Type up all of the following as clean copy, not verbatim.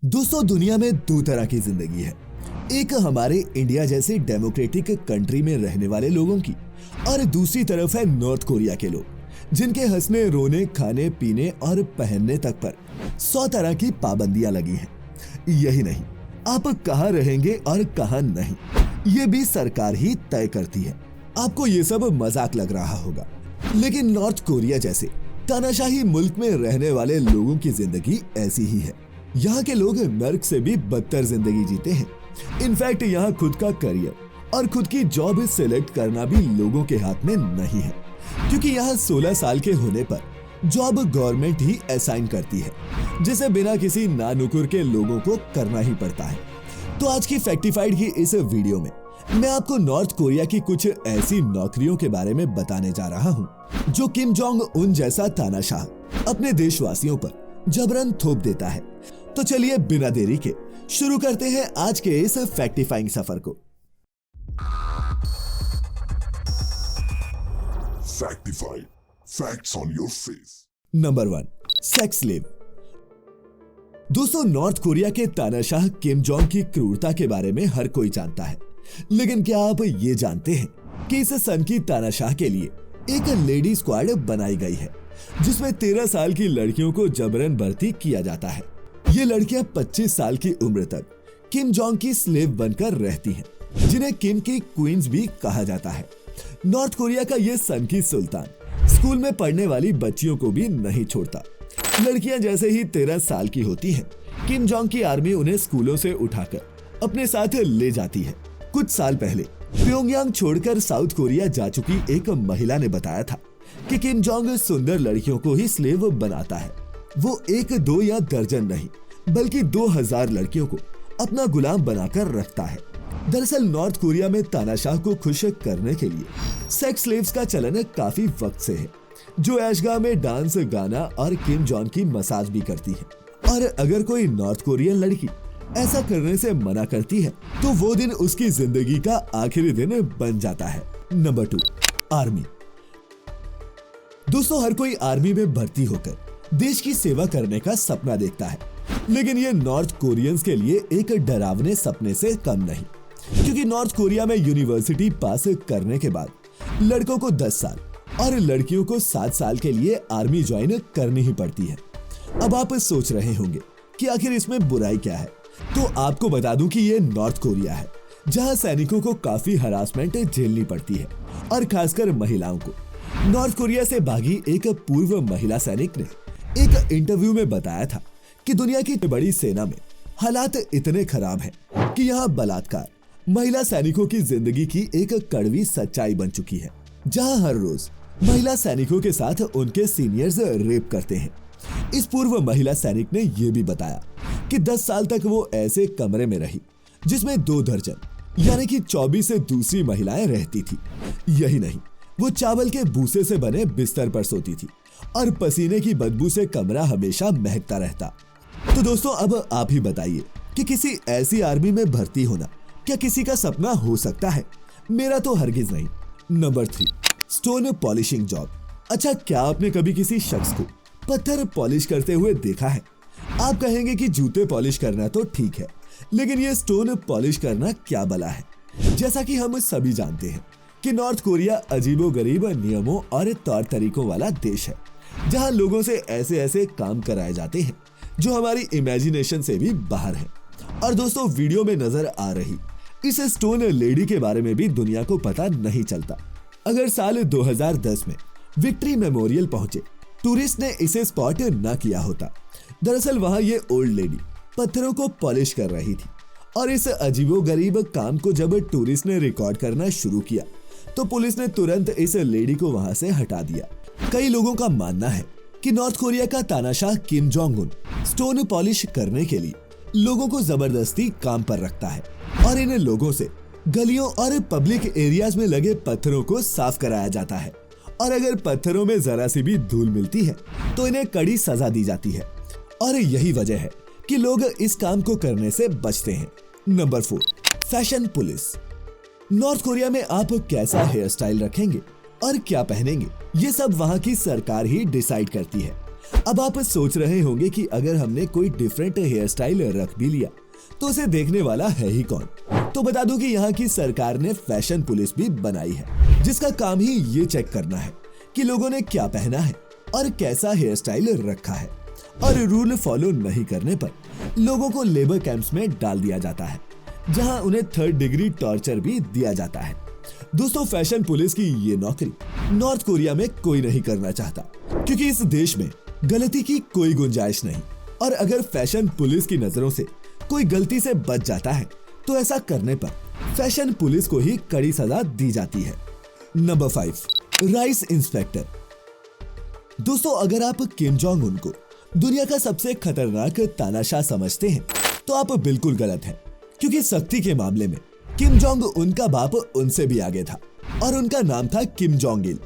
दोस्तों, दुनिया में दो तरह की जिंदगी है। एक हमारे इंडिया जैसे डेमोक्रेटिक कंट्री में रहने वाले लोगों की, और दूसरी तरफ है नॉर्थ कोरिया के लोग, जिनके हंसने, रोने, खाने, पीने और पहनने तक पर 100 तरह की पाबंदियां लगी हैं। यही नहीं, आप कहाँ रहेंगे और कहाँ नहीं, ये भी सरकार ही तय करती है। आपको ये सब मजाक लग रहा होगा, लेकिन नॉर्थ कोरिया जैसे तानाशाही मुल्क में रहने वाले लोगों की जिंदगी ऐसी ही है। यहाँ के लोग नर्क से भी बदतर जिंदगी जीते हैं। इनफैक्ट यहाँ खुद का करियर और खुद की जॉब सिलेक्ट करना भी लोगों के हाथ में नहीं है, क्योंकि यहाँ 16 साल के होने पर जॉब गवर्नमेंट ही असाइन करती है, जिसे बिना किसी नानुकुर के लोगों को करना ही पड़ता है। तो आज की फैक्टिफाइड की इस वीडियो में मैं आपको नॉर्थ कोरिया की कुछ ऐसी नौकरियों के बारे में बताने जा रहा हूँ, जो किम जोंग उन जैसा तानाशाह अपने देशवासियों पर जबरन थोप देता है। तो चलिए बिना देरी के शुरू करते हैं आज के इस फैक्टिफाइंग सफर को। Factified. Facts on your face. Number 1, sex slave. दोस्तों, नॉर्थ कोरिया के तानाशाह किम जोंग की क्रूरता के बारे में हर कोई जानता है, लेकिन क्या आप ये जानते हैं कि इस सन की तानाशाह के लिए एक लेडी स्क्वाड बनाई गई है, जिसमें 13 साल की लड़कियों को जबरन भर्ती किया जाता है। ये लड़कियां 25 साल की उम्र तक किम जोंग की स्लेव बनकर रहती हैं, जिन्हें किम की क्वींस भी कहा जाता है। नॉर्थ कोरिया का ये सन की सुल्तान स्कूल में पढ़ने वाली बच्चियों को भी नहीं छोड़ता। लड़कियां जैसे ही 13 साल की होती हैं, किम जोंग की आर्मी उन्हें स्कूलों से उठाकर अपने साथ ले जाती है। कुछ साल पहले प्योंगयांग छोड़कर साउथ कोरिया जा चुकी एक महिला ने बताया था कि किम जोंग सुंदर लड़कियों को ही स्लेव बनाता है। वो 1, 2 या दर्जन नहीं, बल्कि 2000 लड़कियों को अपना गुलाम बनाकर रखता है। दरअसल नॉर्थ कोरिया में तानाशाह को खुश करने के लिए सेक्स स्लेव्स का चलन काफी वक्त से है, जो ऐशगाह में डांस, गाना और किम जोंग की मसाज भी करती है। और अगर कोई नॉर्थ कोरियन लड़की ऐसा करने से मना करती है, तो वो दिन उसकी जिंदगी का आखिरी दिन बन जाता है। Number 2, army. दोस्तों, हर कोई आर्मी में भर्ती होकर देश की सेवा करने का सपना देखता है, लेकिन ये नॉर्थ कोरियंस के लिए एक डरावने सपने से कम नहीं, क्योंकि नॉर्थ कोरिया में यूनिवर्सिटी पास करने के बाद लड़कों को 10 साल और लड़कियों को 7 साल के लिए आर्मी ज्वाइन करनी ही पड़ती है। अब आप सोच रहे होंगे कि आखिर इसमें बुराई क्या है, तो आपको बता दूं कि ये नॉर्थ कोरिया है, जहां सैनिकों को काफी हरासमेंट झेलनी पड़ती है, और खासकर महिलाओं को। नॉर्थ कोरिया से भागी एक पूर्व महिला सैनिक ने एक इंटरव्यू में बताया था कि दुनिया की बड़ी सेना में हालात इतने खराब हैं कि यहाँ बलात्कार महिला सैनिकों की जिंदगी की एक कड़वी सच्चाई बन चुकी है, जहाँ हर रोज महिला सैनिकों के साथ उनके सीनियर्स रेप करते हैं। इस पूर्व महिला सैनिक ने यह भी बताया कि 10 साल तक वो ऐसे कमरे में रही जिसमें 2 दर्जन यानी कि 24 से दूसरी महिलाएं रहती थी। यही नहीं, वो चावल के भूसे से बने बिस्तर पर सोती थी और पसीने की बदबू से कमरा हमेशा महकता रहता। तो दोस्तों, अब आप ही बताइए कि किसी ऐसी आर्मी में भर्ती होना क्या किसी का सपना हो सकता है? मेरा तो हरगिज नहीं। Number 3, stone polishing job. अच्छा, क्या आपने कभी किसी शख्स को पत्थर पॉलिश करते हुए देखा है? आप कहेंगे कि जूते पॉलिश करना तो ठीक है, लेकिन ये स्टोन पॉलिश करना क्या भला है? जैसा कि हम सभी जानते हैं कि नॉर्थ कोरिया अजीबोगरीब नियमों और तौर तरीकों वाला देश है, जहां लोगों से ऐसे ऐसे काम कराए जाते हैं जो हमारी इमेजिनेशन से भी बाहर है। और दोस्तों, वीडियो में नजर आ रही इस स्टोन लेडी के बारे में भी दुनिया को पता नहीं चलता। अगर साल 2010 में विक्ट्री मेमोरियल पहुंचे टूरिस्ट ने इसे स्पॉट न किया होता। दरअसल वहां ये ओल्ड लेडी पत्थरों को पॉलिश कर रही थी, और इस अजीबोगरीब काम को जब टूरिस्ट ने रिकॉर्ड करना शुरू किया, तो पुलिस ने तुरंत इस लेडी को वहां से हटा दिया। कई लोगों का मानना है कि नॉर्थ कोरिया का तानाशाह Kim Jong Un stone polish करने के लिए लोगों को जबरदस्ती काम पर रखता है, और इन लोगों से गलियों और पब्लिक एरियाज में लगे पत्थरों को साफ कराया जाता है, और अगर पत्थरों में जरा सी भी धूल मिलती है तो इन्हें कड़ी सजा दी जाती है। और यही वजह है कि लोग इस काम को करने से बचते हैं। Number 4, fashion police. North Korea में आप कैसा हेयर स्टाइल रखेंगे और क्या पहनेंगे, ये सब वहाँ की सरकार ही डिसाइड करती है। अब आप सोच रहे होंगे कि अगर हमने कोई डिफरेंट हेयर स्टाइल रख भी लिया तो उसे देखने वाला है ही कौन। तो बता दूं कि यहाँ की सरकार ने फैशन पुलिस भी बनाई है, जिसका काम ही ये चेक करना है कि लोगों ने क्या पहना है और कैसा हेयर स्टाइल रखा है, और रूल फॉलो नहीं करने पर लोगों को लेबर कैंप्स में डाल दिया जाता है, जहां उन्हें 3rd डिग्री टॉर्चर भी दिया जाता है। दोस्तों, फैशन पुलिस की ये नौकरी नॉर्थ कोरिया में कोई नहीं करना चाहता, क्योंकि इस देश में गलती की कोई गुंजाइश नहीं, और अगर फैशन पुलिस की नजरों से कोई गलती से बच जाता है तो ऐसा करने पर फैशन पुलिस को ही कड़ी सजा दी जाती है। Number 5, rice inspector. दोस्तों, अगर आप किम जोंग उन को दुनिया का सबसे खतरनाक तानाशाह समझते हैं तो आप बिल्कुल गलत हैं, क्योंकि सख्ती के मामले में किम जोंग उन का बाप उनसे भी आगे था, और उनका नाम था किम जोंग इल,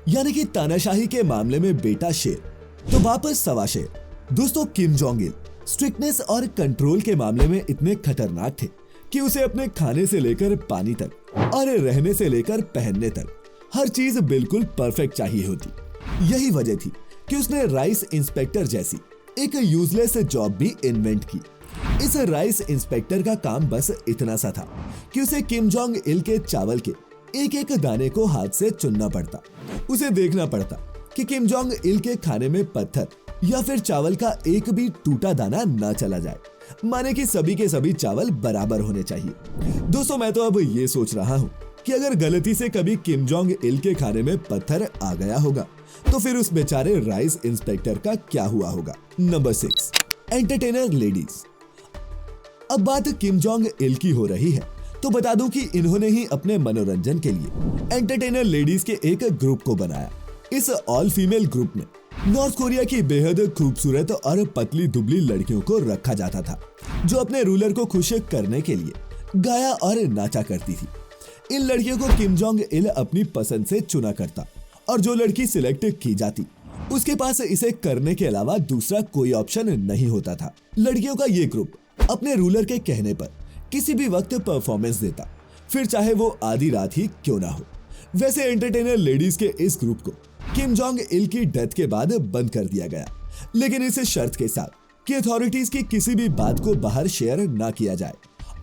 यानी कि तानाशाही के मामले में बेटा शेर तो बाप सवा शेर। दोस्तों, किम जोंग इल स्ट्रिक्टनेस और कंट्रोल के मामले में इतने खतरनाक थे कि उसे अपने खाने से लेकर पानी तक और रहने से लेकर पहनने तक हर चीज बिल्कुल परफेक्ट चाहिए होती। यही वजह थी कि उसने राइस इंस्पेक्टर जैसी एक यूजलेस जॉब भी इन्वेंट की। इस राइस इंस्पेक्टर का काम बस इतना सा था कि उसे किम जोंग इल के चावल के एक एक दाने को हाथ से चुनना पड़ता। उसे देखना पड़ता कि किम जोंग इल के खाने में पत्थर या फिर चावल का एक भी टूटा दाना ना चला जाए, माने कि सभी के सभी चावल बराबर होने चाहिए। दोस्तों, मैं तो अब ये सोच रहा हूँ कि अगर गलती से कभी किम जोंग इल के खाने में पत्थर आ गया होगा तो फिर उस बेचारे राइस इंस्पेक्टर का क्या हुआ होगा। Number 6, entertainer ladies. अब बात किम जोंग इल की हो रही है तो बता दूं कि इन्होंने ही अपने मनोरंजन के लिए एंटरटेनर लेडीज के एक ग्रुप को बनाया। इस ऑल फीमेल ग्रुप में नॉर्थ कोरिया की बेहद खूबसूरत और पतली दुबली लड़कियों को रखा जाता था, जो अपने रूलर को खुश करने के लिए गाया और नाचा करती थी। इन लड़कियों को किम जोंग इल अपनी पसंद से चुना करता, और जो लड़की सिलेक्ट की जाती उसके पास इसे करने के अलावा दूसरा कोई ऑप्शन नहीं होता था। लड़कियों का ये ग्रुप अपने रूलर के कहने पर किसी भी वक्त परफॉर्मेंस देता, फिर चाहे वो आधी रात ही क्यों ना हो। वैसे एंटरटेनर लेडीज के इस ग्रुप को किम जोंग इल की डेथ के बाद बंद कर दिया गया, लेकिन इस शर्त के साथ कि अथॉरिटीज की किसी भी बात को बाहर शेयर ना किया जाए,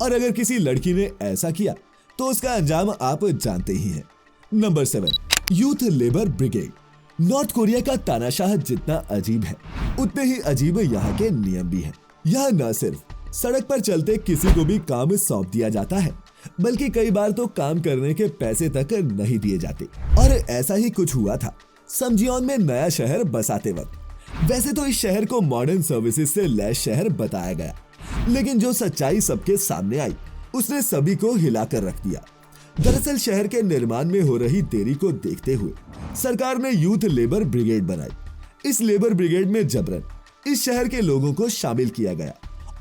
और अगर किसी लड़की ने ऐसा किया तो उसका अंजाम आप जानते ही हैं। Number 7, youth labour brigade. North Korea का तानाशाह जितना अजीब है उतने ही अजीब यहाँ के नियम भी हैं। यहाँ न सिर्फ सड़क पर चलते किसी को भी काम सौंप दिया जाता है, बल्कि कई बार तो काम करने के पैसे तक नहीं दिए जाते। और ऐसा ही कुछ हुआ था समजियोन में नया शहर बसाते वक्त। वैसे तो इस शहर को मॉडर्न सर्विसेज से लैस शहर बताया गया, लेकिन जो सच्चाई सबके सामने आई उसने सभी को हिलाकर रख दिया। दरअसल शहर के निर्माण में हो रही देरी को देखते हुए सरकार ने यूथ लेबर ब्रिगेड बनाई। इस लेबर ब्रिगेड में जबरन इस शहर के लोगों को शामिल किया गया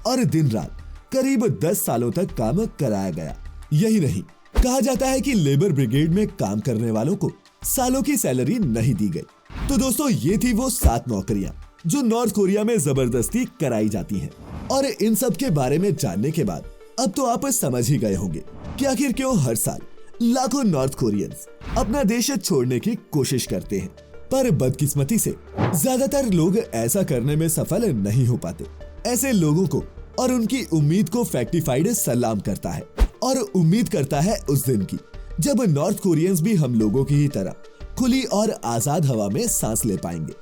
और दिन रात करीब 10 सालों तक काम कराया गया। यही नहीं, कहा जाता है कि लेबर ब्रिगेड में काम करने वालों को सालों की सैलरी नहीं दी गई। तो दोस्तों, ये थी वो 7 नौकरियां जो नॉर्थ कोरिया में जबरदस्ती कराई जाती हैं। और इन सब के बारे में जानने के बाद अब तो आप समझ ही गए होंगे कि आखिर क्यों हर साल लाखों नॉर्थ कोरियंस अपना देश छोड़ने की कोशिश करते हैं, पर बदकिस्मती से ज्यादातर लोग ऐसा करने में सफल नहीं हो पाते। ऐसे लोगों को और उनकी उम्मीद को फैक्टिफाइड सलाम करता है और उम्मीद करता है उस दिन की जब नॉर्थ कोरियंस भी हम लोगों की ही तरह खुली और आजाद हवा में सांस ले पाएंगे।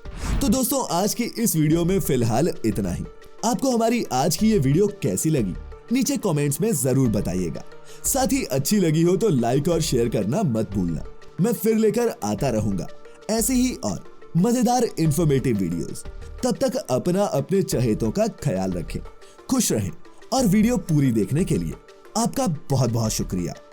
तो दोस्तों, आज की इस वीडियो में फिलहाल इतना ही। आपको हमारी आज की ये वीडियो कैसी लगी नीचे कमेंट्स में जरूर बताइएगा। साथ ही अच्छी लगी हो तो लाइक और शेयर करना मत भूलना। मैं फिर लेकर आता रहूंगा ऐसे ही और मजेदार इंफॉर्मेटिव वीडियोस। तब तक अपना अपने चहेतों का ख्याल रखें, खुश रहें और वीडियो पूरी देखने के लिए आपका बहुत बहुत शुक्रिया।